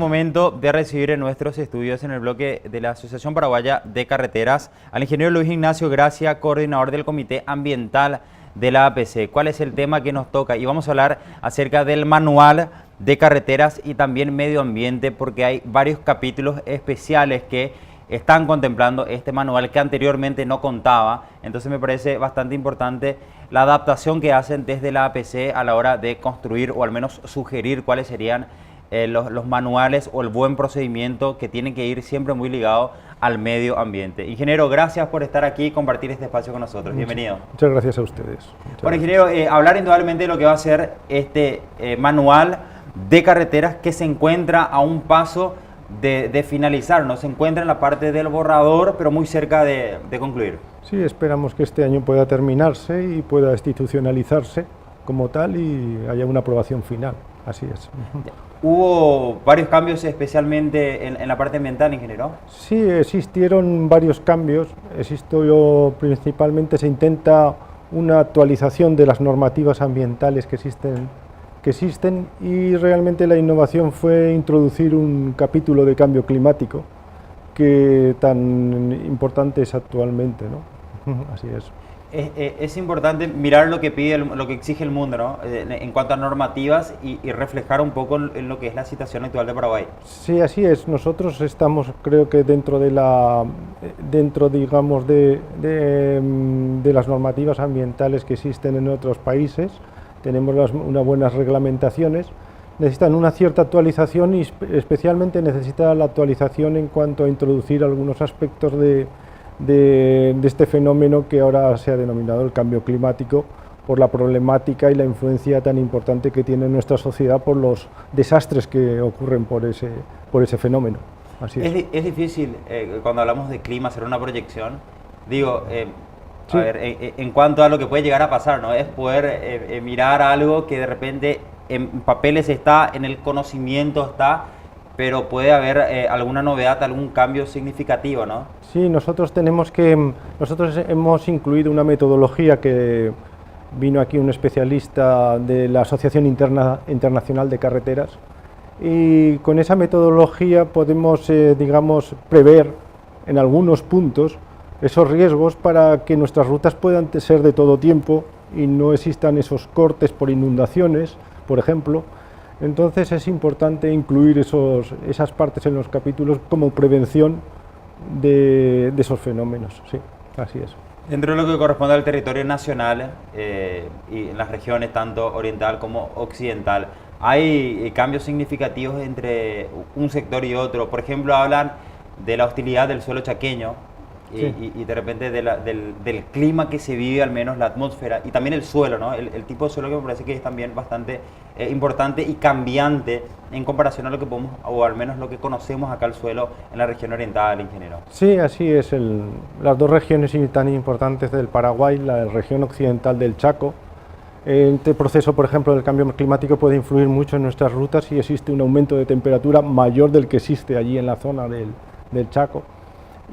Momento de recibir en nuestros estudios en el bloque de la Asociación Paraguaya de Carreteras al ingeniero Luis Ignacio Gracia, coordinador del Comité Ambiental de la APC. ¿Cuál es el tema que nos toca? Y vamos a hablar acerca del manual de carreteras y también medio ambiente, porque hay varios capítulos especiales que están contemplando este manual que anteriormente no contaba. Entonces me parece bastante importante la adaptación que hacen desde la APC a la hora de construir o al menos sugerir cuáles serían los manuales o el buen procedimiento que tienen que ir siempre muy ligado al medio ambiente. Ingeniero, gracias por estar aquí y compartir este espacio con nosotros. Bienvenido. Muchas gracias a ustedes. Bueno, ingeniero, hablar indudablemente de lo que va a ser este manual de carreteras que se encuentra a un paso de finalizar, ¿no? Se encuentra en la parte del borrador, pero muy cerca de concluir. Sí, esperamos que este año pueda terminarse y pueda institucionalizarse como tal y haya una aprobación final. Así es. ¿Hubo varios cambios especialmente en la parte ambiental, ingeniero? Sí, existieron varios cambios. Principalmente se intenta una actualización de las normativas ambientales que existen y realmente la innovación fue introducir un capítulo de cambio climático que tan importante es actualmente, ¿no? Así es. Es importante mirar lo que pide, lo que exige el mundo, ¿no? En cuanto a normativas y reflejar un poco en lo que es la situación actual de Paraguay. Sí, así es. Nosotros estamos, creo que dentro digamos, de las normativas ambientales que existen en otros países. Tenemos unas buenas reglamentaciones. Necesitan una cierta actualización y especialmente necesita la actualización en cuanto a introducir algunos aspectos de este fenómeno que ahora se ha denominado el cambio climático, por la problemática y la influencia tan importante que tiene nuestra sociedad por los desastres que ocurren por ese fenómeno. Así es. Es difícil cuando hablamos de clima hacer una proyección. Digo, sí. A ver, en cuanto a lo que puede llegar a pasar, ¿no? Es poder mirar algo que de repente en papeles está, en el conocimiento está, pero puede haber alguna novedad, algún cambio significativo, ¿no? Sí, nosotros hemos incluido una metodología que vino aquí un especialista de la Asociación Internacional de Carreteras y con esa metodología podemos, digamos, prever en algunos puntos esos riesgos para que nuestras rutas puedan ser de todo tiempo y no existan esos cortes por inundaciones, por ejemplo. Entonces es importante incluir esas partes en los capítulos como prevención de esos fenómenos. Sí, así es. Dentro de lo que corresponde al territorio nacional y en las regiones tanto oriental como occidental, ¿hay cambios significativos entre un sector y otro? Por ejemplo, hablan de la hostilidad del suelo chaqueño. Sí. Y de repente del clima que se vive, al menos la atmósfera, y también el suelo, ¿no? El tipo de suelo que me parece que es también bastante importante y cambiante en comparación a lo que podemos, o al menos lo que conocemos acá el suelo en la región oriental, ingeniero. Sí, así es. Las dos regiones tan importantes del Paraguay, la región occidental del Chaco. Este proceso, por ejemplo, del cambio climático puede influir mucho en nuestras rutas si existe un aumento de temperatura mayor del que existe allí en la zona del Chaco.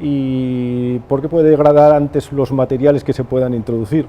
Y porque puede degradar antes los materiales que se puedan introducir.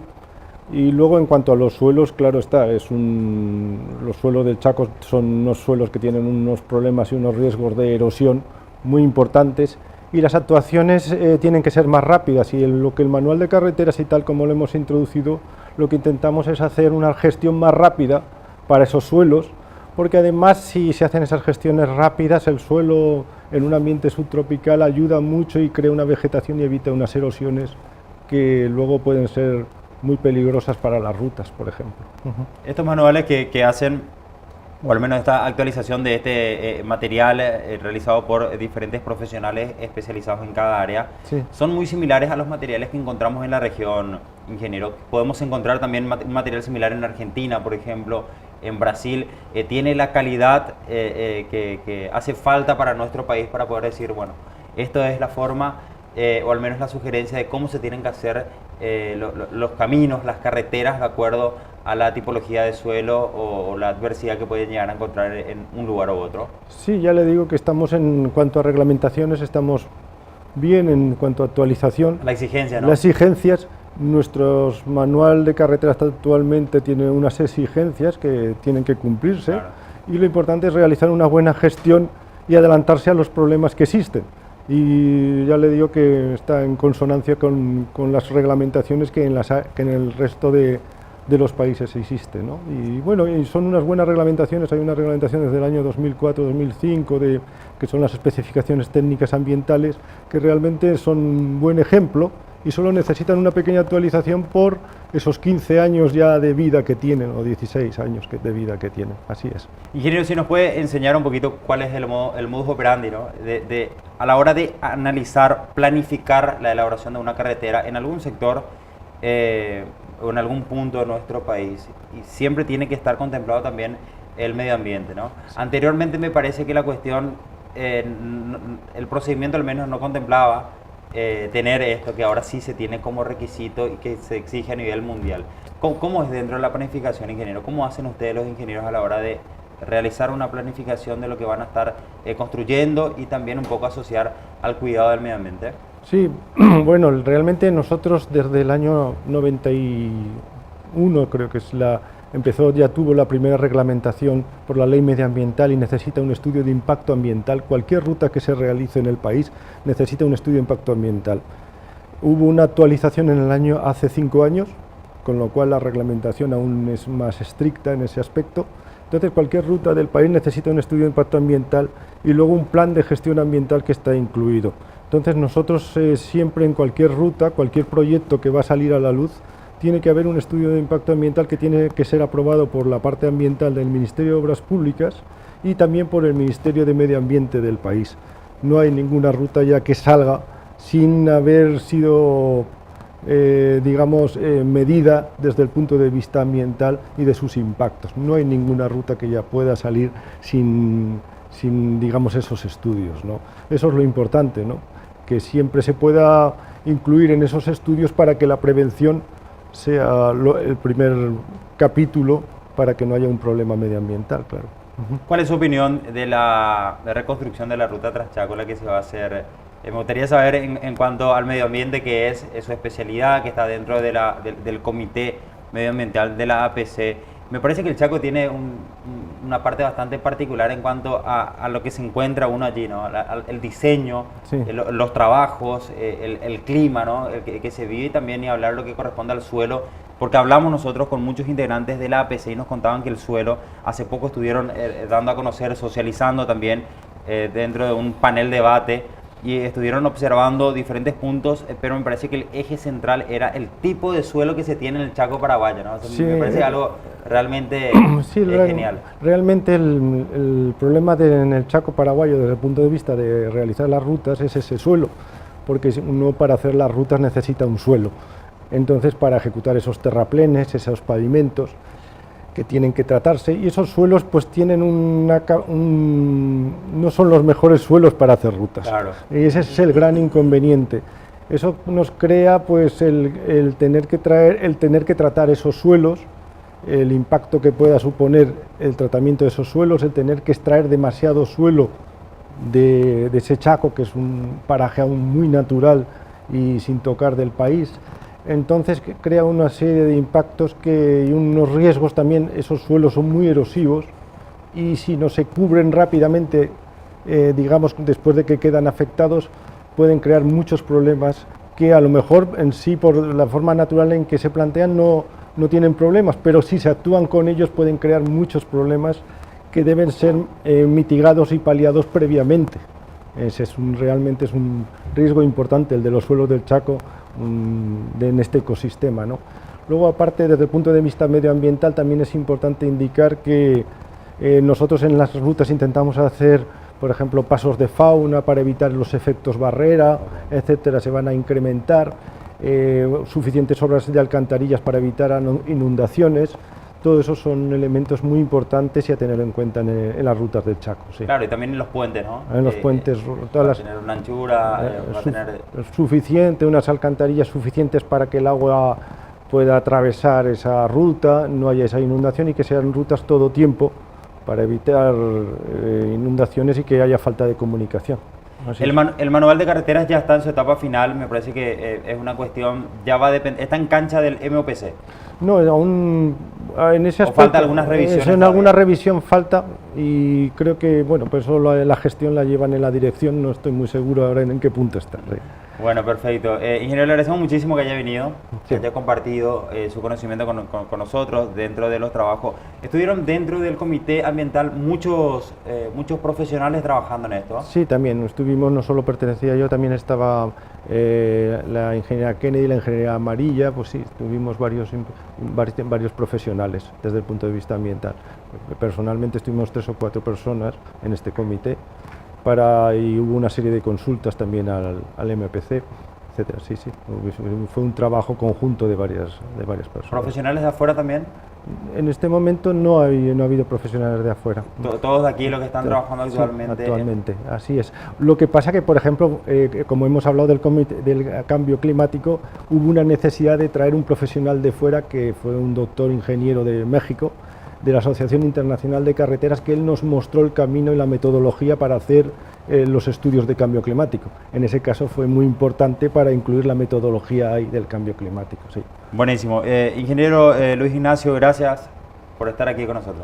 Y luego en cuanto a los suelos, claro está, los suelos del Chaco son unos suelos que tienen unos problemas y unos riesgos de erosión muy importantes y las actuaciones tienen que ser más rápidas y lo que el manual de carreteras y tal como lo hemos introducido, lo que intentamos es hacer una gestión más rápida para esos suelos, porque además si se hacen esas gestiones rápidas, el suelo en un ambiente subtropical ayuda mucho y crea una vegetación y evita unas erosiones que luego pueden ser muy peligrosas para las rutas, por ejemplo. Estos manuales que hacen, o al menos esta actualización de este material realizado por diferentes profesionales especializados en cada área, sí, son muy similares a los materiales que encontramos en la región, ingeniero. Podemos encontrar también un material similar en Argentina, por ejemplo, en Brasil. Tiene la calidad que hace falta para nuestro país para poder decir, bueno, esto es la forma, o al menos la sugerencia de cómo se tienen que hacer los caminos, las carreteras, de acuerdo a la tipología de suelo o la adversidad que pueden llegar a encontrar en un lugar u otro. Sí, ya le digo que estamos en cuanto a reglamentaciones, estamos bien en cuanto a actualización. La exigencia, ¿no? Las exigencias. Nuestro manual de carreteras actualmente tiene unas exigencias que tienen que cumplirse, claro, y lo importante es realizar una buena gestión y adelantarse a los problemas que existen. Y ya le digo que está en consonancia con las reglamentaciones que en el resto de los países existe, ¿no? Y bueno, y son unas buenas reglamentaciones. Hay una reglamentación desde el año 2004-2005 que son las especificaciones técnicas ambientales, que realmente son un buen ejemplo y solo necesitan una pequeña actualización por esos 15 años ya de vida que tienen, o 16 años de vida que tienen, así es. Ingeniero, si nos puede enseñar un poquito cuál es el modus operandi, ¿no? A la hora de analizar, planificar la elaboración de una carretera en algún sector o en algún punto de nuestro país, y siempre tiene que estar contemplado también el medio ambiente, ¿no? Sí. Anteriormente me parece que la cuestión, el procedimiento al menos no contemplaba tener esto que ahora sí se tiene como requisito y que se exige a nivel mundial. ¿Cómo es dentro de la planificación, ingeniero? ¿Cómo hacen ustedes los ingenieros a la hora de realizar una planificación de lo que van a estar construyendo y también un poco asociar al cuidado del medio ambiente? Sí, bueno, realmente nosotros desde el año 91, creo que es ya tuvo la primera reglamentación por la ley medioambiental y necesita un estudio de impacto ambiental. Cualquier ruta que se realice en el país necesita un estudio de impacto ambiental. Hubo una actualización hace 5 años, con lo cual la reglamentación aún es más estricta en ese aspecto. Entonces cualquier ruta del país necesita un estudio de impacto ambiental y luego un plan de gestión ambiental que está incluido. Entonces nosotros siempre en cualquier ruta, cualquier proyecto que va a salir a la luz, tiene que haber un estudio de impacto ambiental que tiene que ser aprobado por la parte ambiental del Ministerio de Obras Públicas y también por el Ministerio de Medio Ambiente del país. No hay ninguna ruta ya que salga sin haber sido, medida desde el punto de vista ambiental y de sus impactos. No hay ninguna ruta que ya pueda salir sin digamos, esos estudios, ¿no? Eso es lo importante, ¿no? Que siempre se pueda incluir en esos estudios para que la prevención sea el primer capítulo para que no haya un problema medioambiental, claro. ¿Cuál es su opinión de la reconstrucción de la ruta Traschaco, la que se va a hacer? Me gustaría saber en cuanto al medio ambiente, que es su especialidad, que está dentro del Comité Medioambiental de la APC. Me parece que el Chaco tiene una parte bastante particular en cuanto a lo que se encuentra uno allí, ¿no? El diseño, sí, los trabajos, el clima, ¿no? que se vive, y también ni hablar lo que corresponde al suelo, porque hablamos nosotros con muchos integrantes de la APC y nos contaban que el suelo, hace poco estuvieron dando a conocer, socializando también dentro de un panel debate, y estuvieron observando diferentes puntos, pero me parece que el eje central era el tipo de suelo que se tiene en el Chaco paraguayo, ¿no? O sea, sí, me parece algo realmente sí, genial. Realmente el problema en el Chaco paraguayo desde el punto de vista de realizar las rutas es ese suelo, porque uno para hacer las rutas necesita un suelo. Entonces, para ejecutar esos terraplenes, esos pavimentos que tienen que tratarse, y esos suelos pues tienen no son los mejores suelos para hacer rutas. Claro. Y ese es el gran inconveniente. Eso nos crea pues el tener que tratar esos suelos, el impacto que pueda suponer el tratamiento de esos suelos, el tener que extraer demasiado suelo de ese Chaco, que es un paraje aún muy natural y sin tocar del país. Entonces crea una serie de impactos y unos riesgos también. Esos suelos son muy erosivos y si no se cubren rápidamente, digamos después de que quedan afectados, pueden crear muchos problemas que a lo mejor en sí, por la forma natural en que se plantean, no tienen problemas, pero si se actúan con ellos pueden crear muchos problemas que deben ser mitigados y paliados previamente. Realmente es un riesgo importante el de los suelos del Chaco en este ecosistema, ¿no? Luego, aparte, desde el punto de vista medioambiental, también es importante indicar que nosotros en las rutas intentamos hacer, por ejemplo, pasos de fauna para evitar los efectos barrera, etcétera, se van a incrementar, suficientes obras de alcantarillas para evitar inundaciones. Todo eso son elementos muy importantes y a tener en cuenta en las rutas del Chaco. Sí. Claro, y también en los puentes, ¿no? En los puentes. Tener una anchura, suficiente, unas alcantarillas suficientes para que el agua pueda atravesar esa ruta, no haya esa inundación y que sean rutas todo tiempo para evitar inundaciones y que haya falta de comunicación. Así El, es. el manual de carreteras ya está en su etapa final, me parece que es una cuestión, ya va a depender, está en cancha del MOPC. No, aún en ese ¿O aspecto, falta algunas revisiones en todavía? alguna revisión falta y creo que, bueno, pues eso la gestión la llevan en la dirección, no estoy muy seguro ahora en qué punto está. Sí. Bueno, perfecto. Ingeniero, le agradecemos muchísimo que haya venido, que Sí. haya compartido su conocimiento con nosotros dentro de los trabajos. Estuvieron dentro del comité ambiental muchos profesionales trabajando en esto. Sí, también estuvimos, no solo pertenecía yo, también estaba la ingeniera Kennedy, la ingeniera Amarilla, pues sí, tuvimos varios profesionales desde el punto de vista ambiental. Personalmente estuvimos 3 o 4 personas en este comité y hubo una serie de consultas también al MPC, etcétera. Sí, sí, fue un trabajo conjunto de varias personas. ¿Profesionales de afuera también? En este momento no ha habido profesionales de afuera. Todos de aquí los que están trabajando Sí, actualmente. actualmente, así es. Lo que pasa que, por ejemplo, como hemos hablado del cambio climático, hubo una necesidad de traer un profesional de fuera, que fue un doctor ingeniero de México, de la Asociación Internacional de Carreteras, que él nos mostró el camino y la metodología para hacer los estudios de cambio climático. En ese caso fue muy importante para incluir la metodología ahí del cambio climático. Sí. Buenísimo. Ingeniero Luis Ignacio, gracias por estar aquí con nosotros.